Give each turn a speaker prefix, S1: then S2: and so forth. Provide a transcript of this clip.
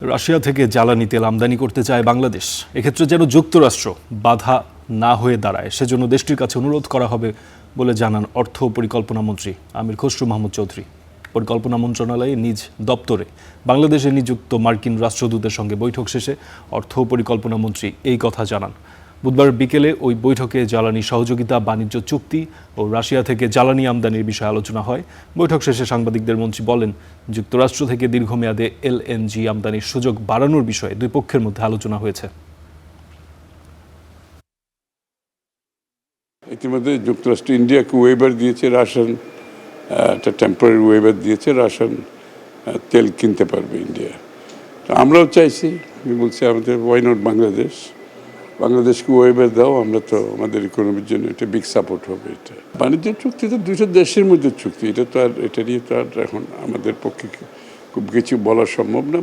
S1: Russia থেকে জ্বালানি তেল আমদানি করতে চায় বাংলাদেশ। এক্ষেত্রে যেন যুক্তরাষ্ট্র বাধা না হয়ে দাঁড়ায় সেজন্য দেশটির কাছে অনুরোধ করা হবে বলে জানান অর্থ ও পরিকল্পনা মন্ত্রী আমির খসরু মাহমুদ চৌধুরী। পরিকল্পনা মন্ত্রণালয়ে নিজ দপ্তরে বাংলাদেশে নিযুক্ত মার্কিন রাষ্ট্রদূতের সঙ্গে বৈঠক শেষে অর্থ ও পরিকল্পনা মন্ত্রী এই কথা জানান। বুধবার বিকেলে ওই বৈঠকে জ্বালানি সহযোগিতা, বাণিজ্য চুক্তি ও রাশিয়া থেকে জ্বালানি আমদানির বিষয়ে আলোচনা হয়। বৈঠক শেষে সাংবাদিকদের মন্ত্রী বলেন, যুক্তরাষ্ট্র থেকে দীর্ঘমেয়াদে এলএনজি আমদানির সুযোগ বাড়ানোর বিষয়ে দুই পক্ষের মধ্যে আলোচনা হয়েছে।
S2: ইতিমধ্যে যুক্তরাষ্ট্র ইন্ডিয়াকে ওয়েবার দিয়েছে, রাশিয়ান একটা টেম্পোরারি ওয়েবার দিয়েছে, রাশিয়ান তেল কিনতে পারবে ইন্ডিয়া। তো আমরাও চাইছি, আমি বলছি আমাদের ওয়াই নট বাংলাদেশকে ওয়েবার দাও, আমরা তো আমাদের ইকোনমির জন্য এটা বিগ সাপোর্ট হবে। এটা বাণিজ্য চুক্তি তো দুইটা দেশের মধ্যে চুক্তি, এটা তো আর এটা নিয়ে তো আর এখন আমাদের পক্ষে খুব কিছু বলা সম্ভব না।